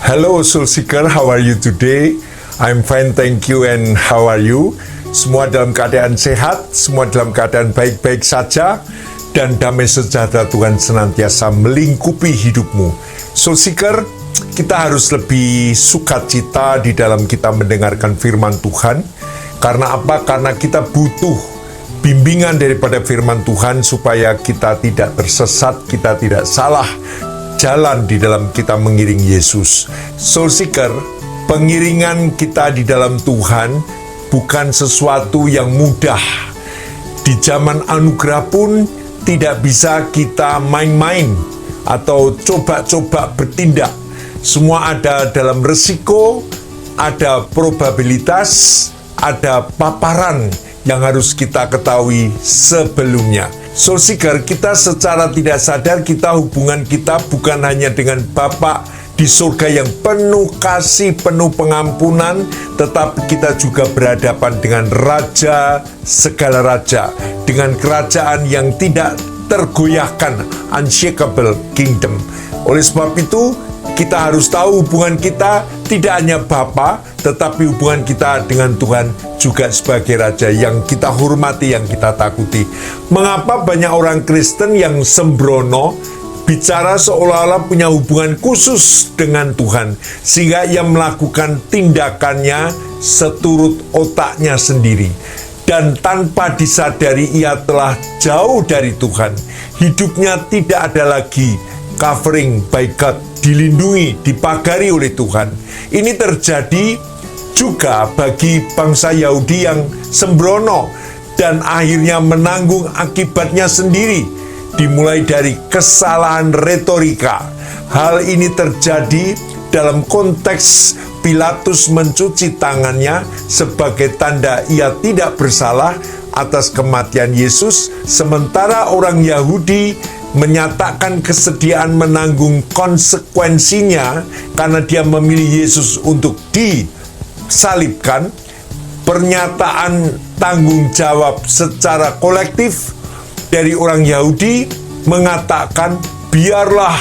Hello Soul Seeker, how are you today? I'm fine, thank you, and how are you? Semua dalam keadaan sehat, semua dalam keadaan baik-baik saja, dan damai sejahtera Tuhan senantiasa melingkupi hidupmu. Soul Seeker, kita harus lebih sukacita di dalam kita mendengarkan firman Tuhan. Karena apa? Karena kita butuh bimbingan daripada firman Tuhan supaya kita tidak tersesat, kita tidak salah jalan di dalam kita mengiring Yesus. Soul Seeker, pengiringan kita di dalam Tuhan bukan sesuatu yang mudah. Di zaman anugerah pun tidak bisa kita main-main atau coba-coba bertindak. Semua ada dalam resiko, ada probabilitas, ada paparan yang harus kita ketahui sebelumnya. Soul Seeker, kita secara tidak sadar hubungan kita bukan hanya dengan Bapa di surga yang penuh kasih, penuh pengampunan, tetapi kita juga berhadapan dengan Raja segala raja, dengan kerajaan yang tidak tergoyahkan, unshakable kingdom. Oleh sebab itu, kita harus tahu hubungan kita tidak hanya Bapa, tetapi hubungan kita dengan Tuhan juga sebagai Raja yang kita hormati, yang kita takuti. Mengapa banyak orang Kristen yang sembrono bicara seolah-olah punya hubungan khusus dengan Tuhan, sehingga ia melakukan tindakannya seturut otaknya sendiri. Dan tanpa disadari ia telah jauh dari Tuhan. Hidupnya tidak ada lagi covering by God, dilindungi, dipagari oleh Tuhan. Ini terjadi juga bagi bangsa Yahudi yang sembrono dan akhirnya menanggung akibatnya sendiri, dimulai dari kesalahan retorika. Hal ini terjadi dalam konteks Pilatus mencuci tangannya sebagai tanda ia tidak bersalah atas kematian Yesus, sementara orang Yahudi menyatakan kesediaan menanggung konsekuensinya karena dia memilih Yesus untuk disalibkan. Pernyataan tanggung jawab secara kolektif dari orang Yahudi mengatakan, biarlah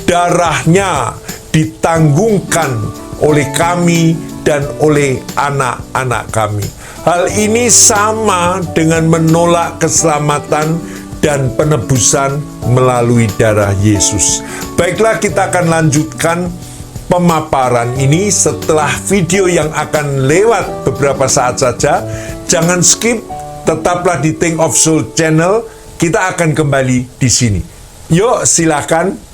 darahnya ditanggungkan oleh kami dan oleh anak-anak kami. Hal ini sama dengan menolak keselamatan dan penebusan melalui darah Yesus. Baiklah, kita akan lanjutkan pemaparan ini setelah video yang akan lewat beberapa saat saja. Jangan skip, tetaplah di Think of Soul channel. Kita akan kembali di sini. Yuk, silakan.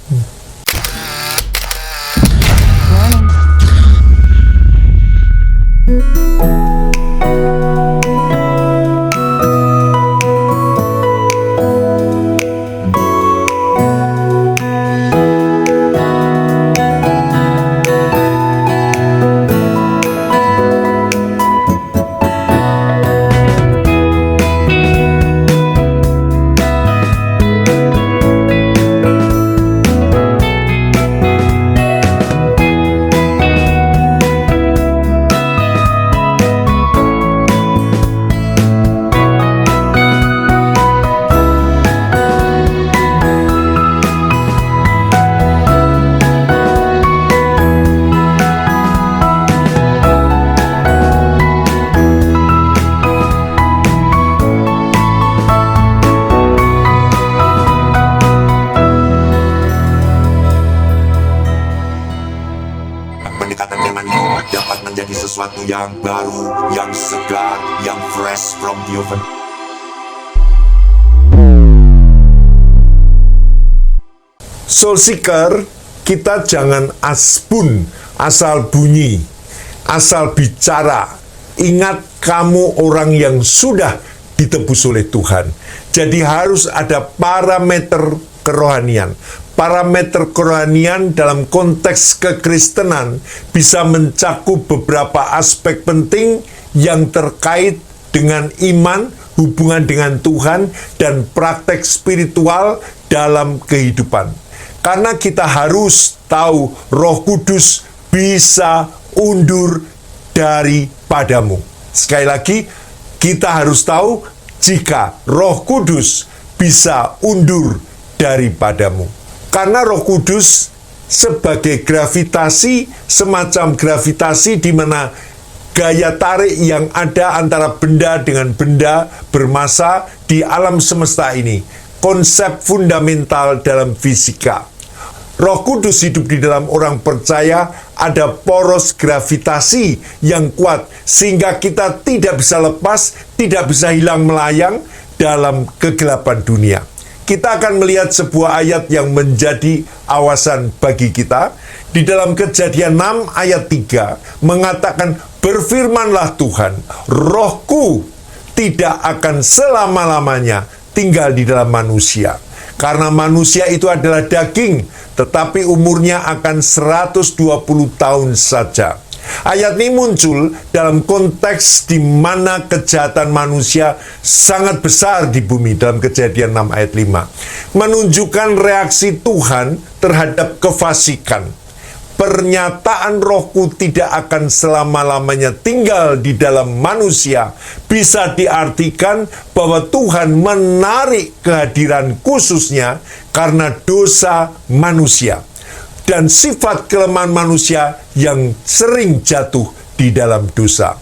Pendekatan firman itu dapat menjadi sesuatu yang baru, yang segar, yang fresh from the oven. Soul Seeker, kita jangan asbun, asal bunyi, asal bicara. Ingat, kamu orang yang sudah ditebus oleh Tuhan. Jadi harus ada parameter kerohanian. Parameter kerohanian dalam konteks kekristenan bisa mencakup beberapa aspek penting yang terkait dengan iman, hubungan dengan Tuhan, dan praktek spiritual dalam kehidupan. Karena kita harus tahu Roh Kudus bisa undur daripadamu. Sekali lagi, kita harus tahu jika Roh Kudus bisa undur daripadamu. Karena Roh Kudus sebagai gravitasi, semacam gravitasi di mana gaya tarik yang ada antara benda dengan benda bermassa di alam semesta ini. Konsep fundamental dalam fisika. Roh Kudus hidup di dalam orang percaya, ada poros gravitasi yang kuat sehingga kita tidak bisa lepas, tidak bisa hilang melayang dalam kegelapan dunia. Kita akan melihat sebuah ayat yang menjadi awasan bagi kita. Di dalam Kejadian 6 ayat 3 mengatakan, berfirmanlah Tuhan, rohku tidak akan selama-lamanya tinggal di dalam manusia. Karena manusia itu adalah daging, tetapi umurnya akan 120 tahun saja. Ayat ini muncul dalam konteks di mana kejahatan manusia sangat besar di bumi dalam Kejadian 6 ayat 5. Menunjukkan reaksi Tuhan terhadap kefasikan. Pernyataan rohku tidak akan selama-lamanya tinggal di dalam manusia bisa diartikan bahwa Tuhan menarik kehadiran khususnya karena dosa manusia dan sifat kelemahan manusia yang sering jatuh di dalam dosa.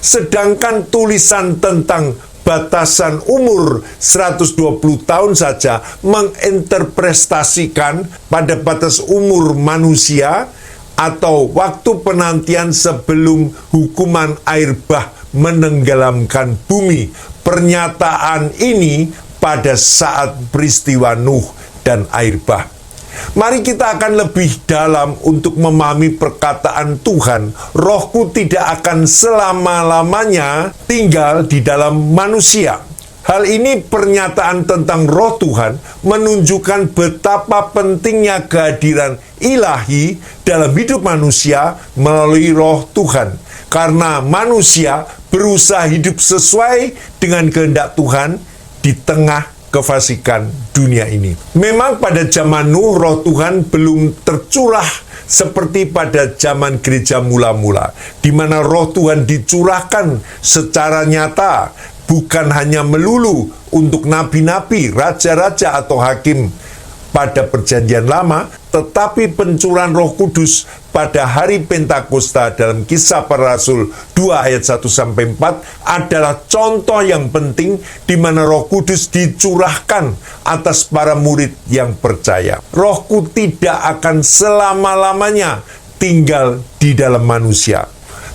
Sedangkan tulisan tentang batasan umur 120 tahun saja menginterpretasikan pada batas umur manusia atau waktu penantian sebelum hukuman air bah menenggelamkan bumi. Pernyataan ini pada saat peristiwa Nuh dan air bah. Mari kita akan lebih dalam untuk memahami perkataan Tuhan, rohku tidak akan selama-lamanya tinggal di dalam manusia. Hal ini pernyataan tentang roh Tuhan menunjukkan betapa pentingnya kehadiran ilahi dalam hidup manusia melalui roh Tuhan. Karena manusia berusaha hidup sesuai dengan kehendak Tuhan di tengah kefasikan dunia ini. Memang pada zaman Nuh roh Tuhan belum tercurah seperti pada zaman gereja mula-mula, di mana roh Tuhan dicurahkan secara nyata, bukan hanya melulu untuk nabi-nabi, raja-raja atau hakim pada perjanjian lama, tetapi pencurahan Roh Kudus pada hari Pentakosta dalam Kisah Para Rasul 2 ayat 1-4 adalah contoh yang penting di mana Roh Kudus dicurahkan atas para murid yang percaya. Rohku tidak akan selama-lamanya tinggal di dalam manusia.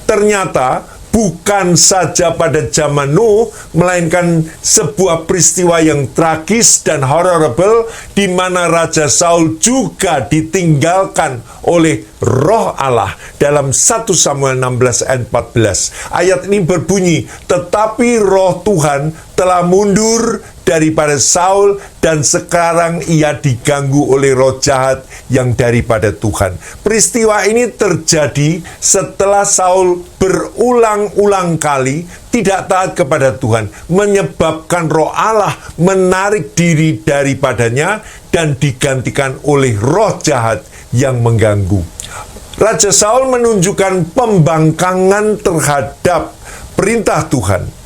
Ternyata bukan saja pada zaman Nuh, melainkan sebuah peristiwa yang tragis dan horrible di mana Raja Saul juga ditinggalkan oleh Roh Allah dalam 1 Samuel 16 ayat 14. Ayat ini berbunyi, tetapi Roh Tuhan telah mundur daripada Saul dan sekarang ia diganggu oleh roh jahat yang daripada Tuhan. Peristiwa ini terjadi setelah Saul berulang-ulang kali tidak taat kepada Tuhan, menyebabkan roh Allah menarik diri daripadanya dan digantikan oleh roh jahat yang mengganggu. Raja Saul menunjukkan pembangkangan terhadap perintah Tuhan.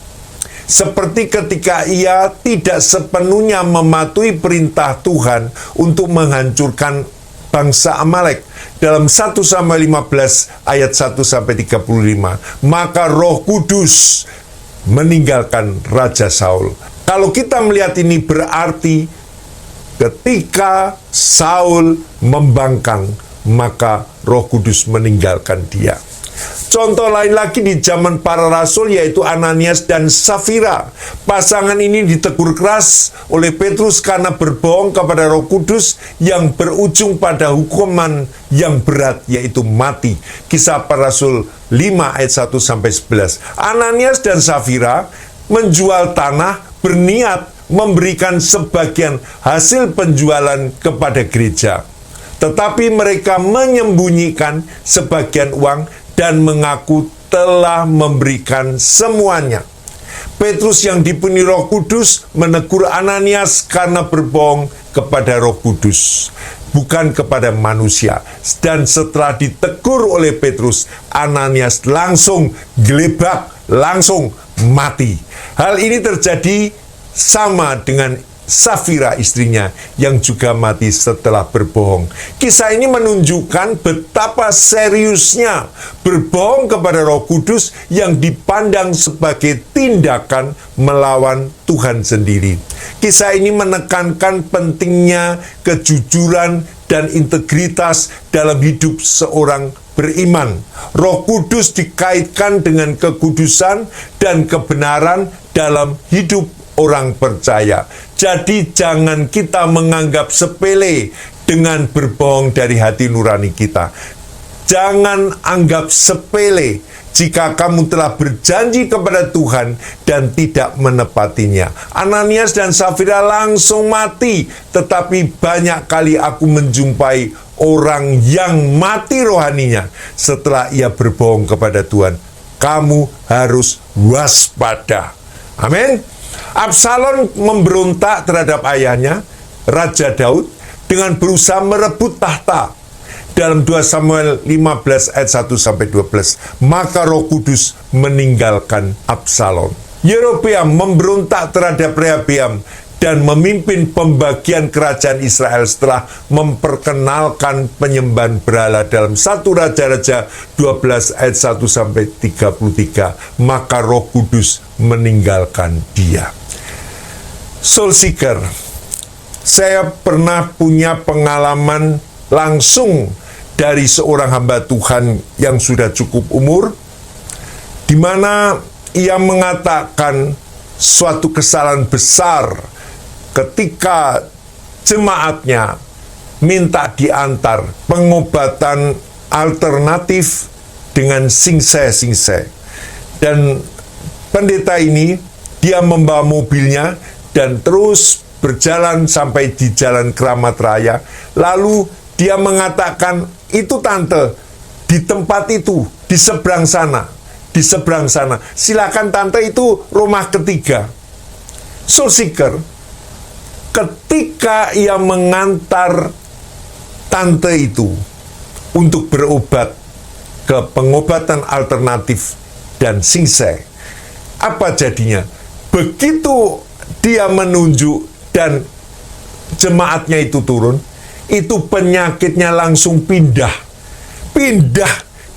Seperti ketika ia tidak sepenuhnya mematuhi perintah Tuhan untuk menghancurkan bangsa Amalek. Dalam 1 Samuel 15 ayat 1-35. Maka Roh Kudus meninggalkan Raja Saul. Kalau kita melihat ini berarti ketika Saul membangkang, maka Roh Kudus meninggalkan dia. Contoh lain lagi di zaman para rasul yaitu Ananias dan Safira. Pasangan ini ditegur keras oleh Petrus karena berbohong kepada Roh Kudus yang berujung pada hukuman yang berat yaitu mati. Kisah Para Rasul 5 ayat 1-11. Ananias dan Safira menjual tanah, berniat memberikan sebagian hasil penjualan kepada gereja. Tetapi mereka menyembunyikan sebagian uang dan mengaku telah memberikan semuanya. Petrus yang dipenuhi Roh Kudus menegur Ananias karena berbohong kepada Roh Kudus, bukan kepada manusia. Dan setelah ditegur oleh Petrus, Ananias langsung gelebak, langsung mati. Hal ini terjadi sama dengan Safira istrinya yang juga mati setelah berbohong. Kisah ini menunjukkan betapa seriusnya berbohong kepada Roh Kudus yang dipandang sebagai tindakan melawan Tuhan sendiri. Kisah ini menekankan pentingnya kejujuran dan integritas dalam hidup seorang beriman. Roh Kudus dikaitkan dengan kekudusan dan kebenaran dalam hidup orang percaya. Jadi jangan kita menganggap sepele dengan berbohong dari hati nurani kita. Jangan anggap sepele jika kamu telah berjanji kepada Tuhan dan tidak menepatinya. Ananias dan Safira langsung mati, tetapi banyak kali aku menjumpai orang yang mati rohaninya setelah ia berbohong kepada Tuhan. Kamu harus waspada. Amin. Absalom memberontak terhadap ayahnya, Raja Daud, dengan berusaha merebut tahta. Dalam 2 Samuel 15 ayat 1-12, maka Roh Kudus meninggalkan Absalom. Yerobeam memberontak terhadap Rehabeam dan memimpin pembagian kerajaan Israel setelah memperkenalkan penyembahan berhala dalam 1 Raja-Raja 12 ayat 1-33. Maka Roh Kudus meninggalkan dia. Soul Seeker, saya pernah punya pengalaman langsung dari seorang hamba Tuhan yang sudah cukup umur, di mana ia mengatakan suatu kesalahan besar ketika jemaatnya minta diantar pengobatan alternatif dengan singsai. Dan pendeta ini, dia membawa mobilnya dan terus berjalan sampai di Jalan Keramat Raya. Lalu dia mengatakan, itu tante, di tempat itu, di seberang sana. Silakan tante, itu rumah ketiga. Soul Seeker, ketika ia mengantar tante itu untuk berobat ke pengobatan alternatif dan singsai, apa jadinya? Begitu dia menunjuk dan jemaatnya itu turun, itu penyakitnya langsung pindah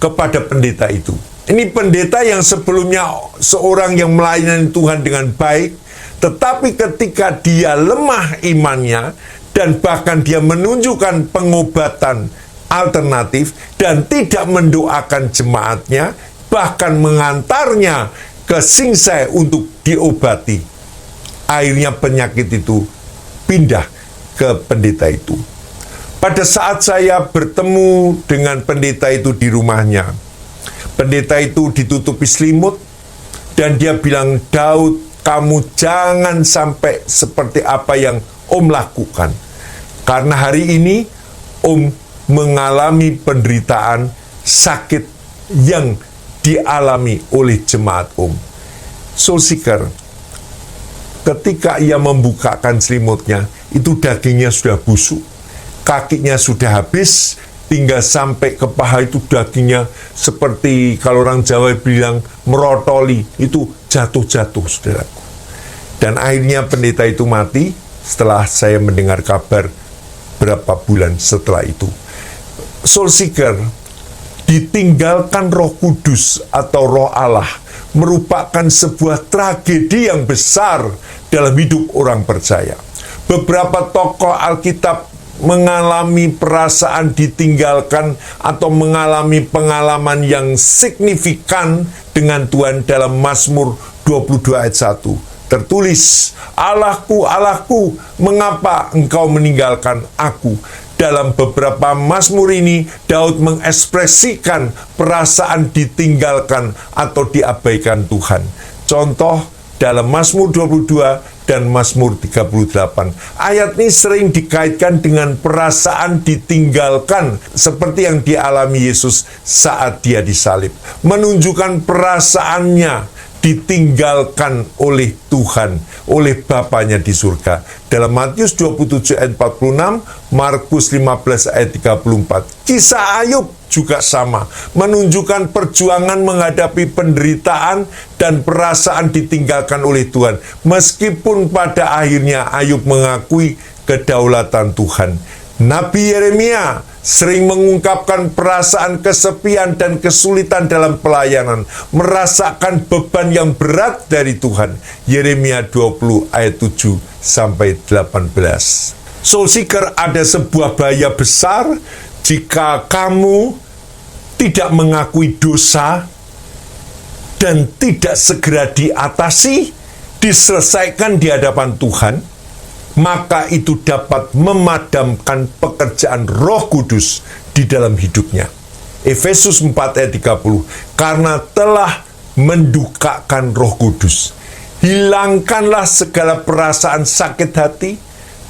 kepada pendeta itu. Ini pendeta yang sebelumnya seorang yang melayani Tuhan dengan baik, tetapi ketika dia lemah imannya dan bahkan dia menunjukkan pengobatan alternatif dan tidak mendoakan jemaatnya, bahkan mengantarnya ke singsai untuk diobati, akhirnya penyakit itu pindah ke pendeta itu. Pada saat saya bertemu dengan pendeta itu di rumahnya, pendeta itu ditutupi selimut dan dia bilang, Daud, kamu jangan sampai seperti apa yang Om lakukan. Karena hari ini Om mengalami penderitaan sakit yang dialami oleh jemaat Om. Soul Seeker, ketika ia membukakan selimutnya, itu dagingnya sudah busuk, kakinya sudah habis, tinggal sampai ke paha itu dagingnya seperti kalau orang Jawa bilang merotoli, itu jatuh-jatuh, saudaraku. Dan akhirnya pendeta itu mati setelah saya mendengar kabar berapa bulan setelah itu. Soul Seeker, ditinggalkan Roh Kudus atau Roh Allah merupakan sebuah tragedi yang besar dalam hidup orang percaya. Beberapa tokoh Alkitab mengalami perasaan ditinggalkan atau mengalami pengalaman yang signifikan dengan Tuhan. Dalam Mazmur 22 ayat 1 tertulis, Allahku, Allahku, mengapa engkau meninggalkan aku? Dalam beberapa Mazmur ini, Daud mengekspresikan perasaan ditinggalkan atau diabaikan Tuhan. Contoh dalam Mazmur 22 dan Mazmur 38. Ayat ini sering dikaitkan dengan perasaan ditinggalkan seperti yang dialami Yesus saat dia disalib. Menunjukkan perasaannya ditinggalkan oleh Tuhan, oleh Bapanya di surga. Dalam Matius 27 ayat 46, Markus 15 ayat 34. Kisah Ayub juga sama, menunjukkan perjuangan menghadapi penderitaan dan perasaan ditinggalkan oleh Tuhan. Meskipun pada akhirnya Ayub mengakui kedaulatan Tuhan. Nabi Yeremia sering mengungkapkan perasaan kesepian dan kesulitan dalam pelayanan, merasakan beban yang berat dari Tuhan. Yeremia 20 ayat 7 sampai 18. Soul Seeker, ada sebuah bahaya besar jika kamu tidak mengakui dosa dan tidak segera diatasi, diselesaikan di hadapan Tuhan, maka itu dapat memadamkan pekerjaan Roh Kudus di dalam hidupnya. Efesus 4 ayat 30, karena telah mendukakan Roh Kudus. Hilangkanlah segala perasaan sakit hati,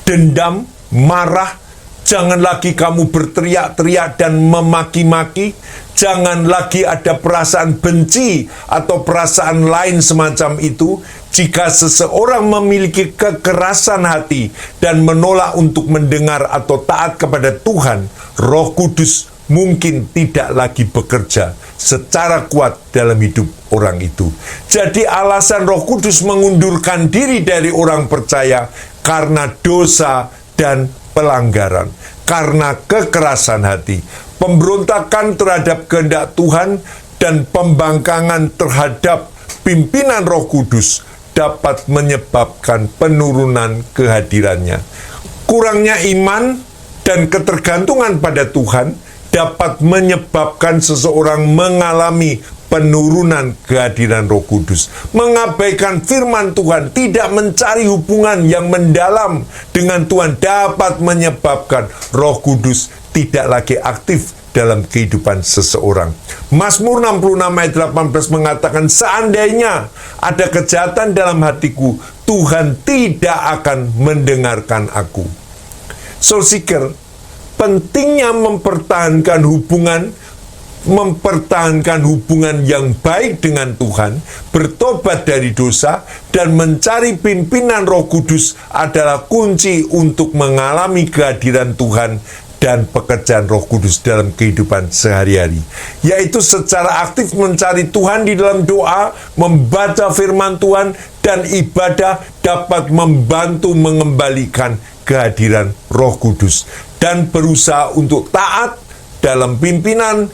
dendam, marah. Jangan lagi kamu berteriak-teriak dan memaki-maki. Jangan lagi ada perasaan benci atau perasaan lain semacam itu. Jika seseorang memiliki kekerasan hati dan menolak untuk mendengar atau taat kepada Tuhan, Roh Kudus mungkin tidak lagi bekerja secara kuat dalam hidup orang itu. Jadi alasan Roh Kudus mengundurkan diri dari orang percaya karena dosa dan pelanggaran, karena kekerasan hati, pemberontakan terhadap kehendak Tuhan, dan pembangkangan terhadap pimpinan Roh Kudus dapat menyebabkan penurunan kehadirannya. Kurangnya iman dan ketergantungan pada Tuhan dapat menyebabkan seseorang mengalami penurunan kehadiran Roh Kudus. Mengabaikan firman Tuhan, tidak mencari hubungan yang mendalam dengan Tuhan dapat menyebabkan Roh Kudus tidak lagi aktif dalam kehidupan seseorang. Mazmur 66 ayat 18 mengatakan, seandainya ada kejahatan dalam hatiku, Tuhan tidak akan mendengarkan aku. Soul Seeker, pentingnya mempertahankan hubungan yang baik dengan Tuhan, bertobat dari dosa, dan mencari pimpinan Roh Kudus adalah kunci untuk mengalami kehadiran Tuhan dan pekerjaan Roh Kudus dalam kehidupan sehari-hari, yaitu secara aktif mencari Tuhan di dalam doa, membaca firman Tuhan, dan ibadah dapat membantu mengembalikan kehadiran Roh Kudus dan berusaha untuk taat dalam pimpinan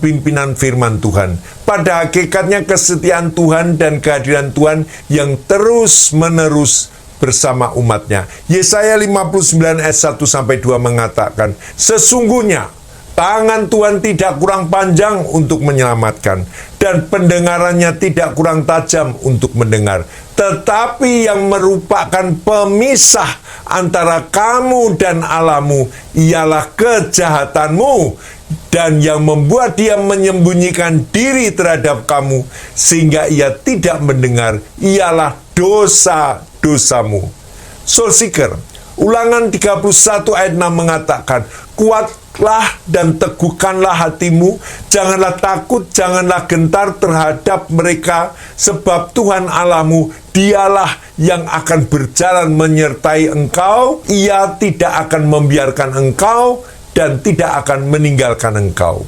pimpinan firman Tuhan. Pada hakikatnya kesetiaan Tuhan dan kehadiran Tuhan yang terus-menerus bersama umatnya. Yesaya 59 ayat 1-2 mengatakan, sesungguhnya tangan Tuhan tidak kurang panjang untuk menyelamatkan, dan pendengarannya tidak kurang tajam untuk mendengar. Tetapi yang merupakan pemisah antara kamu dan Allahmu ialah kejahatanmu, dan yang membuat dia menyembunyikan diri terhadap kamu sehingga ia tidak mendengar ialah dosa-dosamu. Soul Seeker, Ulangan 31 ayat 6 mengatakan, kuatlah dan teguhkanlah hatimu, janganlah takut, janganlah gentar terhadap mereka, sebab Tuhan Allahmu, dialah yang akan berjalan menyertai engkau, ia tidak akan membiarkan engkau dan tidak akan meninggalkan engkau.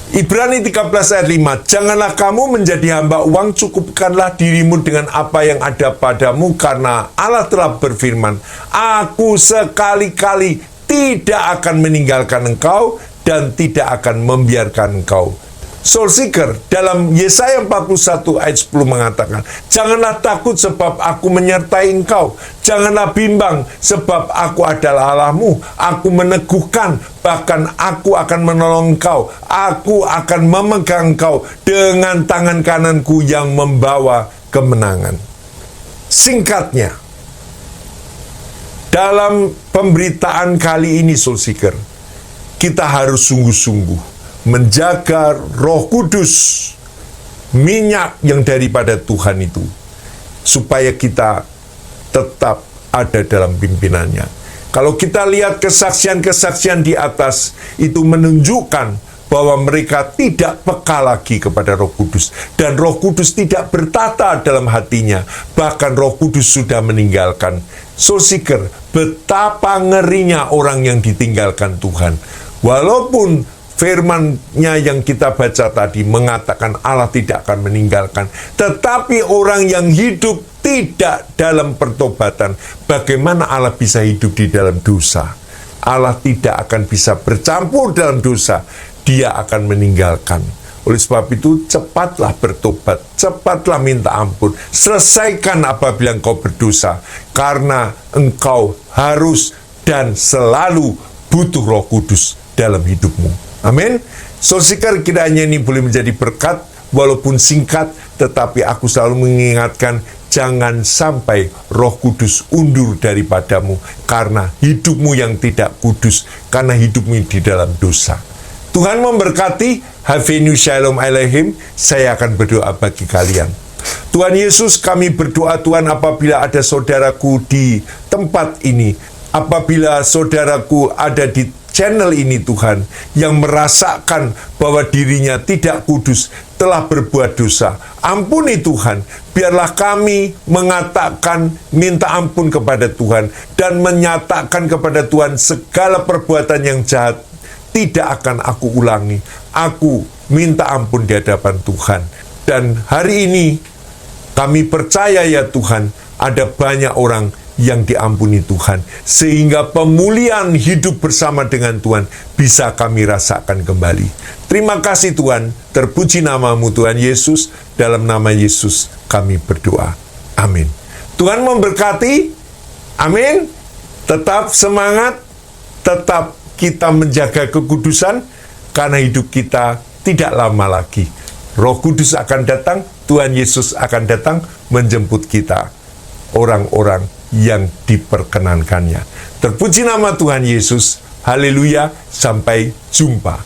Ibrani 13 ayat 5, janganlah kamu menjadi hamba uang, cukupkanlah dirimu dengan apa yang ada padamu, karena Allah telah berfirman, aku sekali-kali tidak akan meninggalkan engkau dan tidak akan membiarkan engkau. Soul Seeker, dalam Yesaya 41 ayat 10 mengatakan, janganlah takut sebab aku menyertai engkau, janganlah bimbang sebab aku adalah Allahmu, aku meneguhkan, bahkan aku akan menolong engkau, aku akan memegang engkau dengan tangan kananku yang membawa kemenangan. Singkatnya, dalam pemberitaan kali ini Soul Seeker, kita harus sungguh-sungguh menjaga Roh Kudus, minyak yang daripada Tuhan itu, supaya kita tetap ada dalam pimpinannya. Kalau kita lihat kesaksian-kesaksian di atas, itu menunjukkan bahwa mereka tidak peka lagi kepada Roh Kudus, dan Roh Kudus tidak bertata dalam hatinya, bahkan Roh Kudus sudah meninggalkan Soul seeker, betapa ngerinya orang yang ditinggalkan Tuhan. Walaupun firman-Nya yang kita baca tadi mengatakan Allah tidak akan meninggalkan, tetapi orang yang hidup tidak dalam pertobatan, bagaimana Allah bisa hidup di dalam dosa? Allah tidak akan bisa bercampur dalam dosa, Dia akan meninggalkan. Oleh sebab itu, cepatlah bertobat, cepatlah minta ampun, selesaikan apabila engkau berdosa, karena engkau harus dan selalu butuh Roh Kudus dalam hidupmu. Amin. Soul seeker, kiranya ini boleh menjadi berkat, walaupun singkat, tetapi aku selalu mengingatkan, jangan sampai Roh Kudus undur daripadamu, karena hidupmu yang tidak kudus, karena hidupmu di dalam dosa. Tuhan memberkati. Havenu Shalom Aleichem. Saya akan berdoa bagi kalian. Tuhan Yesus, kami berdoa Tuhan, apabila ada saudaraku di tempat ini, apabila saudaraku ada di channel ini Tuhan, yang merasakan bahwa dirinya tidak kudus, telah berbuat dosa, ampuni Tuhan. Biarlah kami mengatakan minta ampun kepada Tuhan, dan menyatakan kepada Tuhan segala perbuatan yang jahat tidak akan aku ulangi. Aku minta ampun di hadapan Tuhan. Dan hari ini kami percaya ya Tuhan, ada banyak orang yang diampuni Tuhan, sehingga pemulihan hidup bersama dengan Tuhan bisa kami rasakan kembali. Terima kasih Tuhan, terpuji namamu Tuhan Yesus. Dalam nama Yesus kami berdoa. Amin. Tuhan memberkati. Amin. Tetap semangat, tetap kita menjaga kekudusan, karena hidup kita tidak lama lagi. Roh Kudus akan datang, Tuhan Yesus akan datang menjemput kita, orang-orang yang diperkenankannya. Terpuji nama Tuhan Yesus. Haleluya. Sampai jumpa.